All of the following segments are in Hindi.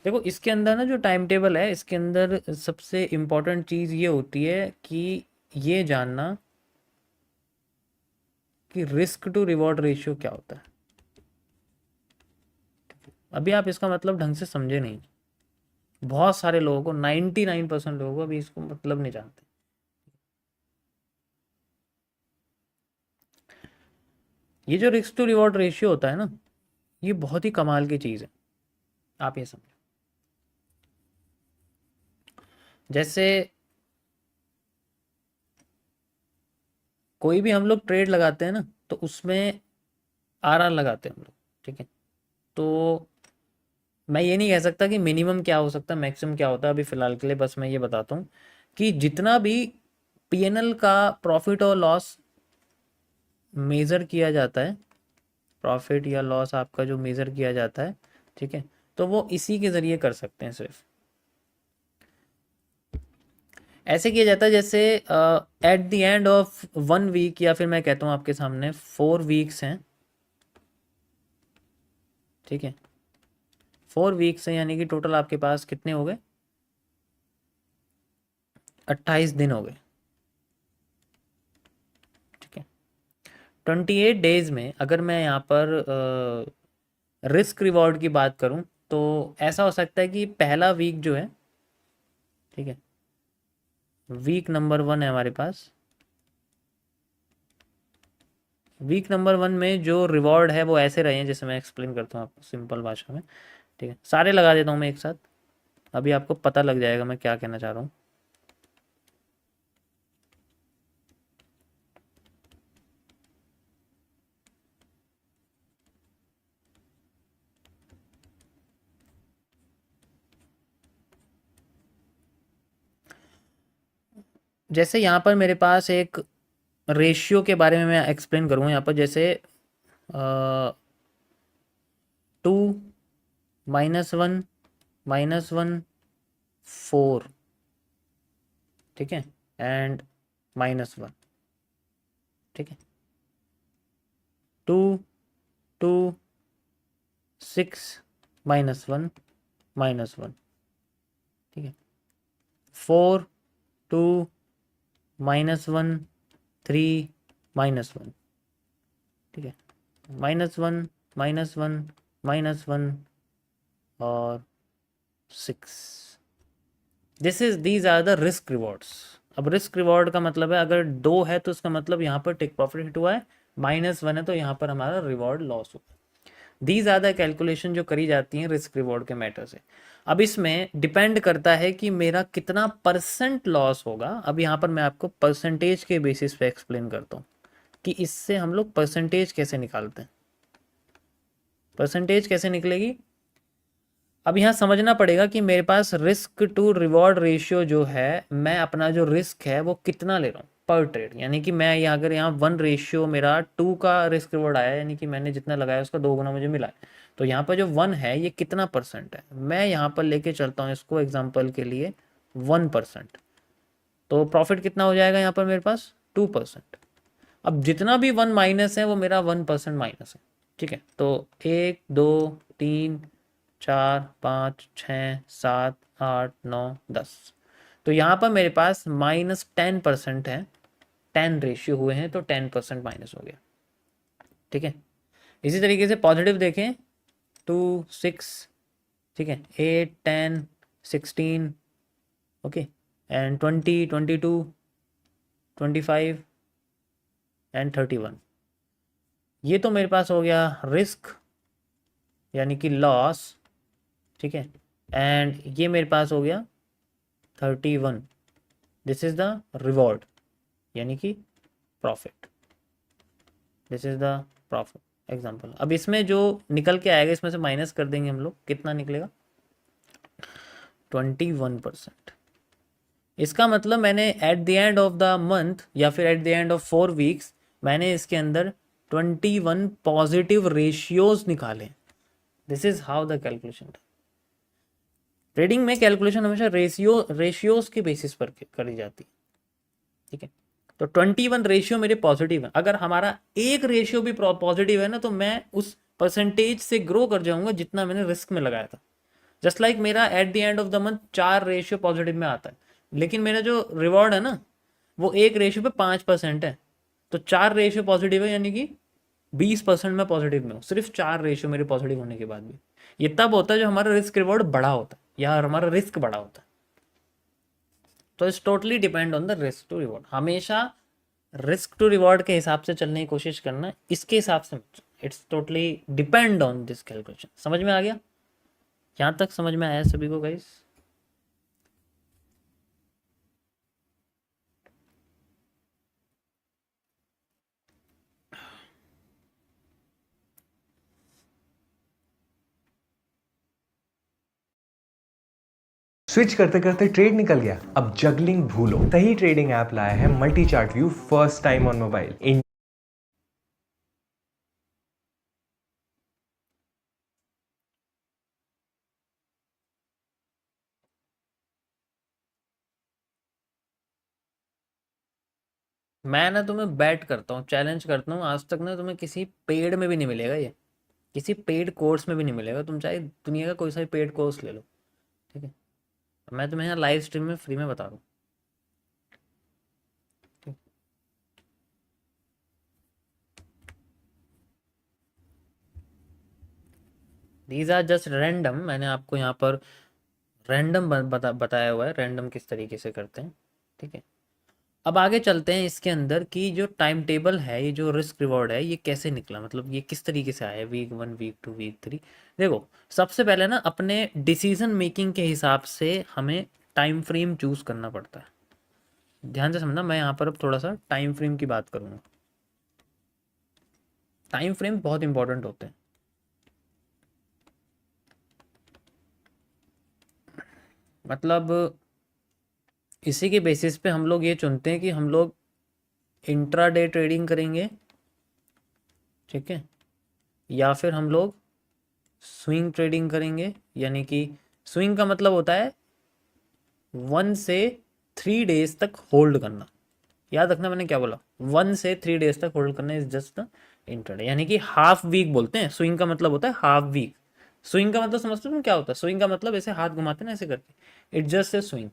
देखो इसके अंदर ना जो टाइम टेबल है, इसके अंदर सबसे इम्पोर्टेंट चीज़ ये होती है कि ये जानना कि रिस्क टू रिवॉर्ड रेशियो क्या होता है। अभी आप इसका मतलब ढंग से समझे नहीं। बहुत सारे लोगों को, 99% लोगों को अभी इसको मतलब नहीं जानते। ये जो रिस्क टू रिवॉर्ड रेशियो होता है ना, ये बहुत ही कमाल की चीज़ है। आप ये समझो, जैसे कोई भी हम लोग ट्रेड लगाते हैं ना, तो उसमें आरआर लगाते हैं हम लोग, ठीक है। तो मैं ये नहीं कह सकता कि मिनिमम क्या हो सकता है, मैक्सिमम क्या होता है। अभी फ़िलहाल के लिए बस मैं ये बताता हूँ कि जितना भी पीएनएल का प्रॉफिट और लॉस मेज़र किया जाता है, प्रॉफिट या लॉस आपका जो मेज़र किया जाता है, ठीक है, तो वो इसी के ज़रिए कर सकते हैं। सिर्फ ऐसे किया जाता है जैसे at the end of 1 week, या फिर मैं कहता हूँ आपके सामने 4 वीक्स हैं, ठीक है। 4 वीक्स हैं, यानी कि टोटल आपके पास कितने हो गए? 28 दिन हो गए, ठीक है। 28 डेज में अगर मैं यहाँ पर रिस्क रिवॉर्ड की बात करूँ, तो ऐसा हो सकता है कि पहला वीक जो है, ठीक है, वीक नंबर 1 है हमारे पास। वीक नंबर 1 में जो रिवॉर्ड है वो ऐसे रहे हैं, जैसे मैं एक्सप्लेन करता हूँ आपको सिंपल भाषा में, ठीक है। सारे लगा देता हूँ मैं एक साथ, अभी आपको पता लग जाएगा मैं क्या कहना चाह रहा हूँ। जैसे यहाँ पर मेरे पास एक रेशियो के बारे में मैं एक्सप्लेन करूँगा यहाँ पर, जैसे 2 -1 -1 4, ठीक है, एंड -1, ठीक है। 2 2 6 -1 -1, ठीक है। 4 2 -1 3 -1, ठीक है। -1 -1 -1 और 6। These are the risk rewards. अब रिस्क रिवॉर्ड का मतलब है, अगर 2 है तो उसका मतलब यहाँ पर टेक प्रॉफिट हिट हुआ है, -1 है तो यहाँ पर हमारा रिवॉर्ड लॉस हुआ। दीज आर द कैलकुलेशन जो करी जाती हैं रिस्क रिवॉर्ड के मैटर से। अब इसमें डिपेंड करता है कि मेरा कितना परसेंट लॉस होगा। अब यहाँ पर मैं आपको परसेंटेज के बेसिस पे एक्सप्लेन करता हूँ कि इससे हम लोग परसेंटेज कैसे निकालते हैं। परसेंटेज कैसे निकलेगी? अब यहाँ समझना पड़ेगा कि मेरे पास रिस्क टू रिवॉर्ड रेशियो जो है, मैं अपना जो रिस्क है वो कितना ले रहा हूँ पर ट्रेड। यानी कि मैं यहाँ, अगर यहाँ 1 रेशियो मेरा 2 का रिस्क रिवॉर्ड आया, यानी कि मैंने जितना लगाया उसका 2 गुना मुझे मिला है, तो यहाँ पर जो 1 है ये कितना परसेंट है। मैं यहाँ पर लेके चलता हूँ इसको एग्जाम्पल के लिए 1%, तो प्रॉफिट कितना हो जाएगा यहाँ पर मेरे पास? 2%। अब जितना भी 1 माइनस है वो मेरा 1% माइनस है, ठीक है। तो 1 2 3 4 5 6 7 8 9 10, तो यहाँ पर मेरे पास -10% है। 10 रेशियो हुए हैं तो 10% माइनस हो गया, ठीक है। इसी तरीके से पॉजिटिव देखें, 2 6, ठीक है, 8 10 16, ओके, एंड 20 22 25 एंड 31। ये तो मेरे पास हो गया रिस्क यानी कि लॉस, ठीक है, एंड ये मेरे पास हो गया 31। दिस इज द रिवॉर्ड यानी कि profit. This is the profit example. अब इसमें जो निकल के आएगा, इसमें से माइनस कर देंगे हम लोग, कितना निकलेगा? 21%। इसका मतलब मैंने eight the end of the month या फिर eight the end of 4 weeks मैंने इसके अंदर 21 पॉजिटिव रेशियोज निकाले। This is how the calculation. Trading में कैलकुलेशन हमेशा रेशियोज के बेसिस पर करी जाती है, ठीक है। तो 21 रेशियो मेरे पॉजिटिव है। अगर हमारा एक रेशियो भी पॉजिटिव है ना, तो मैं उस परसेंटेज से ग्रो कर जाऊंगा जितना मैंने रिस्क में लगाया था। जस्ट लाइक मेरा eight the end of the month 4 ratio positive में आता है, लेकिन मेरा जो रिवॉर्ड है ना वो 1 रेशियो पे 5% है, तो 4 रेशियो पॉजिटिव है, यानी कि 20% में पॉजिटिव में हूँ, सिर्फ 4 रेशियो मेरे पॉजिटिव होने के बाद भी। ये तब होता है जो हमारा रिस्क रिवॉर्ड बड़ा होता है या हमारा रिस्क बड़ा होता है। तो it's totally depend on the risk to reward. हमेशा रिस्क टू रिवॉर्ड के हिसाब से चलने की कोशिश करना, इसके हिसाब से it's totally depend on this calculation. समझ में आ गया? यहाँ तक समझ में आया सभी को गाइस? स्विच करते करते ट्रेड निकल गया, अब जगलिंग भूलो। सही ट्रेडिंग ऐप लाया है multi chart view, first time on mobile. मैं ना तुम्हें बैट करता हूँ, चैलेंज करता हूँ, आज तक ना तुम्हें किसी पेड में भी नहीं मिलेगा ये, किसी पेड कोर्स में भी नहीं मिलेगा। तुम चाहे दुनिया का कोई सा भी पेड कोर्स ले लो, ठीक है, मैं तुम्हें यहाँ लाइव स्ट्रीम में फ्री में बता रहा हूँ। दीज आर जस्ट रैंडम, मैंने आपको यहाँ पर रैंडम बताया हुआ है, रैंडम किस तरीके से करते हैं, ठीक है। अब आगे चलते हैं इसके अंदर कि जो टाइम टेबल है, ये जो रिस्क रिवॉर्ड है, ये कैसे निकला, मतलब ये किस तरीके से आया, वीक 1, वीक 2, वीक 3। देखो, सबसे पहले ना अपने डिसीजन मेकिंग के हिसाब से हमें टाइम फ्रेम चूज करना पड़ता है। ध्यान से समझना, मैं यहाँ पर अब थोड़ा सा टाइम फ्रेम की बात करूँगा। टाइम फ्रेम बहुत इंपॉर्टेंट होते हैं। मतलब इसी के बेसिस पे हम लोग ये चुनते हैं कि हम लोग इंट्राडे ट्रेडिंग करेंगे, ठीक है, या फिर हम लोग स्विंग ट्रेडिंग करेंगे। यानी कि स्विंग का मतलब होता है 1 से 3 डेज तक होल्ड करना। याद रखना मैंने क्या बोला, 1 से 3 डेज तक होल्ड करना इज जस्ट इंट्राडे, यानी कि हाफ वीक बोलते हैं। स्विंग का मतलब होता है हाफ वीक। स्विंग का मतलब समझते हो तुम क्या होता है? स्विंग का मतलब ऐसे हाथ घुमाते हैं ना ऐसे करके, इट जस्ट ए स्विंग।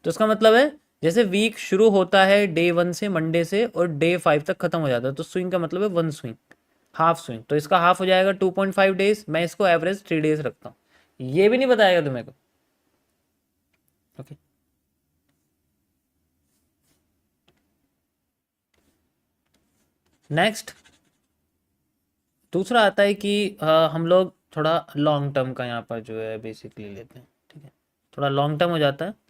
तो इसका मतलब है जैसे वीक शुरू होता है डे 1 से, मंडे से, और डे 5 तक खत्म हो जाता है, तो स्विंग का मतलब है 1 स्विंग, हाफ स्विंग। तो इसका हाफ हो जाएगा 2.5 डेज, मैं इसको एवरेज 3 डेज रखता हूँ। ये भी नहीं बताएगा तुम्हें को, ओके। नेक्स्ट दूसरा आता है कि हम लोग थोड़ा लॉन्ग टर्म का यहाँ पर जो है बेसिकली लेते हैं, ठीक है, थोड़ा लॉन्ग टर्म हो जाता है।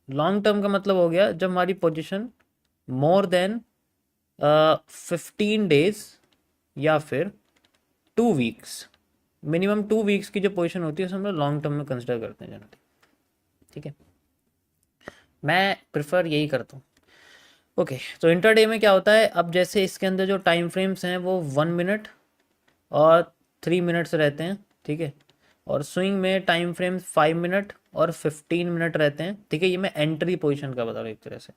लॉन्ग टर्म का मतलब हो गया जब हमारी पोजीशन मोर देन 15 डेज या फिर 2 वीक्स, मिनिमम 2 वीक्स की जो पोजीशन होती है उसे हम लोग लॉन्ग टर्म में कंसिडर करते हैं जनरली, ठीक है। मैं प्रेफर यही करता हूँ, ओके। तो इंटरडे में क्या होता है, अब जैसे इसके अंदर जो टाइम फ्रेम्स हैं वो 1 मिनट और 3 मिनट्स रहते हैं, ठीक है। और स्विंग में टाइम फ्रेम्स 5 मिनट और 15 मिनट रहते हैं, ठीक है। ये मैं एंट्री पोजीशन का बता रहा हूँ एक तरह से।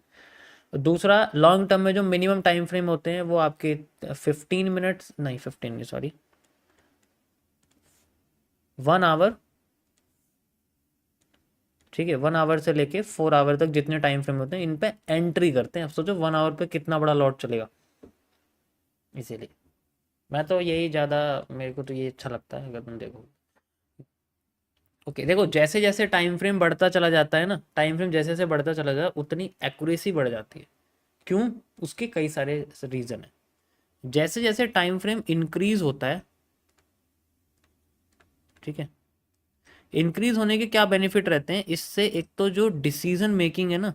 दूसरा लॉन्ग टर्म में जो मिनिमम टाइम फ्रेम होते हैं वो आपके 15 मिनट्स, नहीं 15 नहीं, सॉरी, 1 आवर, ठीक है। 1 आवर से लेके 4 आवर तक जितने टाइम फ्रेम होते हैं इन पे एंट्री करते हैं। अब सोचो 1 आवर पे कितना बड़ा लॉट चलेगा, इसीलिए मैं तो यही ज़्यादा, मेरे को तो ये अच्छा लगता है अगर तुम देखो, ओके। देखो जैसे जैसे टाइम फ्रेम बढ़ता चला जाता है ना, टाइम फ्रेम जैसे जैसे बढ़ता चला जाता है उतनी एक्यूरेसी बढ़ जाती है। क्यों? उसके कई सारे रीज़न है। जैसे जैसे टाइम फ्रेम इंक्रीज होता है, ठीक है, इंक्रीज होने के क्या बेनिफिट रहते हैं इससे, एक तो जो डिसीजन मेकिंग है ना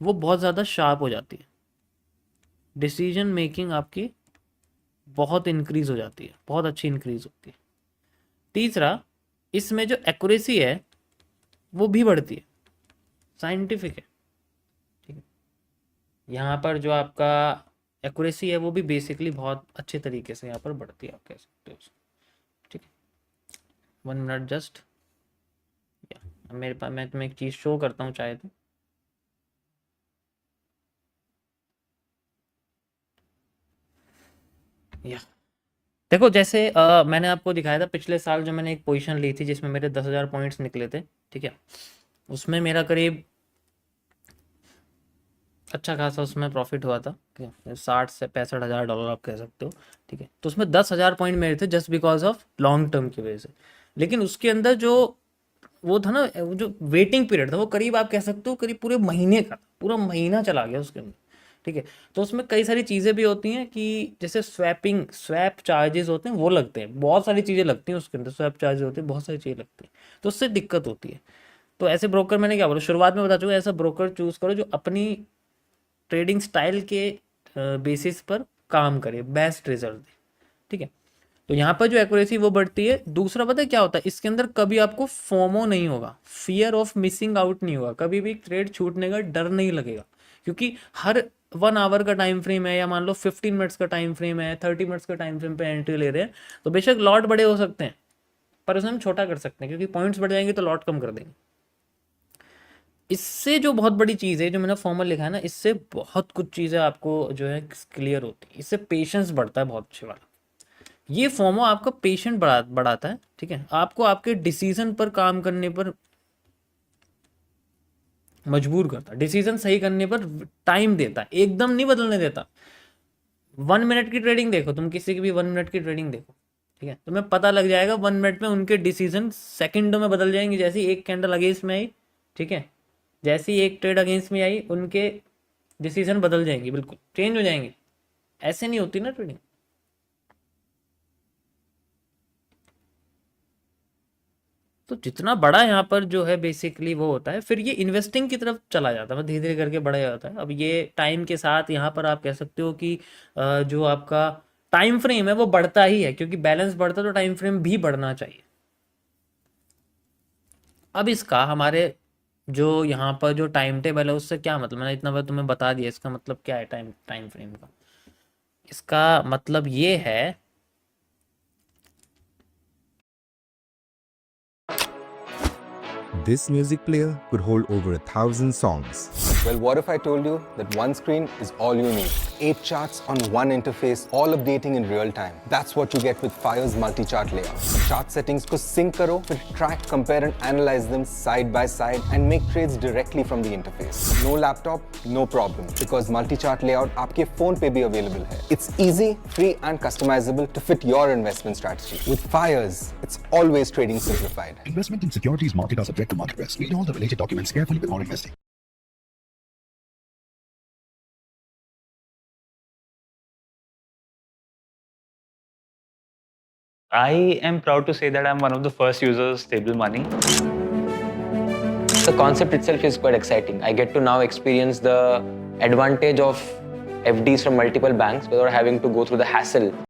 वो बहुत ज़्यादा शार्प हो जाती है, डिसीजन मेकिंग आपकी बहुत इंक्रीज हो जाती है, बहुत अच्छी इंक्रीज होती है। तीसरा, इसमें जो एक्यूरेसी है वो भी बढ़ती है, साइंटिफिक है, ठीक है। यहाँ पर जो आपका एक्यूरेसी है वो भी बेसिकली बहुत अच्छे तरीके से यहाँ पर बढ़ती है, आप कह सकते हो, ठीक है। 1 मिनट जस्ट, या मेरे पास, मैं तुम्हें एक चीज़ शो करता हूँ चाहे तो, या देखो जैसे मैंने आपको दिखाया था पिछले साल जो मैंने एक पोजीशन ली थी जिसमें मेरे 10,000 पॉइंट्स निकले थे, ठीक है। उसमें मेरा करीब अच्छा खासा उसमें प्रॉफिट हुआ था, ठीक है, 60 से 65 हज़ार डॉलर आप कह सकते हो, ठीक है। तो उसमें 10,000 पॉइंट मेरे थे just because of long term की वजह से। लेकिन उसके अंदर जो वो था ना, वो जो वेटिंग पीरियड था वो करीब आप कह सकते हो करीब पूरे महीने का, पूरा महीना चला गया उसके अंदर, ठीक है। तो उसमें कई सारी चीज़ें भी होती हैं कि जैसे स्वैप चार्जेस होते हैं वो लगते हैं, बहुत सारी चीज़ें लगती हैं उसके अंदर, स्वैप चार्जेस होते हैं, बहुत सारी चीज़ें लगती हैं, तो उससे दिक्कत होती है। तो ऐसे ब्रोकर, मैंने क्या बोला शुरुआत में बता चुका, ऐसा ब्रोकर चूज़ करो जो अपनी ट्रेडिंग स्टाइल के बेसिस पर काम करे, बेस्ट रिजल्ट दे, ठीक है। तो यहाँ पर जो एक्यूरेसी वो बढ़ती है। दूसरा पता है क्या होता है, इसके अंदर कभी आपको फोमो नहीं होगा, फियर ऑफ मिसिंग आउट नहीं होगा, कभी भी ट्रेड छूटने का डर नहीं लगेगा, क्योंकि हर 1 आवर का टाइम फ्रेम है, या मान लो 15 मिनट्स का टाइम फ्रेम है, 30 मिनट्स का टाइम फ्रेम पे एंट्री ले रहे हैं, तो बेशक लॉट बड़े हो सकते हैं पर उसे हम छोटा कर सकते हैं, क्योंकि पॉइंट्स बढ़ जाएंगे तो लॉट कम कर देंगे। इससे जो बहुत बड़ी चीज़ है जो मैंने फॉर्मल लिखा है ना, इससे बहुत कुछ चीज़ें आपको जो है क्लियर होती है, इससे पेशेंस बढ़ता है बहुत अच्छे वाला। ये फोमो आपका पेशेंट बढ़ाता है, ठीक है, आपको आपके डिसीजन पर काम करने पर मजबूर करता है, डिसीजन सही करने पर टाइम देता है, एकदम नहीं बदलने देता। 1 मिनट की ट्रेडिंग देखो तुम, किसी की भी 1 मिनट की ट्रेडिंग देखो, ठीक है, तुम्हें पता लग जाएगा 1 मिनट में उनके डिसीजन सेकंडों में बदल जाएंगे। जैसे ही एक कैंडल अगेंस्ट में आई, ठीक है, जैसे ही एक ट्रेड अगेंस्ट में आई, उनके डिसीजन बदल जाएंगे, बिल्कुल चेंज हो जाएंगे। ऐसे नहीं होती ना ट्रेडिंग। तो जितना बड़ा यहाँ पर जो है बेसिकली वो होता है, फिर ये इन्वेस्टिंग की तरफ चला जाता है, धीरे धीरे करके बड़ा जाता है। अब ये टाइम के साथ यहाँ पर आप कह सकते हो कि जो आपका टाइम फ्रेम है वो बढ़ता ही है, क्योंकि बैलेंस बढ़ता है तो टाइम फ्रेम भी बढ़ना चाहिए। अब इसका हमारे जो यहाँ पर जो टाइम टेबल है उससे क्या मतलब, मैंने इतना बार तुम्हें बता दिया, इसका मतलब क्या है टाइम टाइम फ्रेम का। इसका मतलब ये है, This music player could hold over 1,000 songs. Well, what if I told you that one screen is all you need? 8 charts on one interface, all updating in real time. That's what you get with Fire's multi-chart layout. Chart settings ko sync karo, फिर track, compare and analyze them side by side and make trades directly from the interface. No laptop, no problem, because multi-chart layout आपके phone पे भी available है. It's easy, free and customizable to fit your investment strategy. With Fire's, it's always trading simplified. Investment in securities market are subject to market risk. Read all the related documents carefully before investing. I am proud to say that I'm one of the first users of Stable Money. The concept itself is quite exciting. I get to now experience the advantage of FDs from multiple banks without having to go through the hassle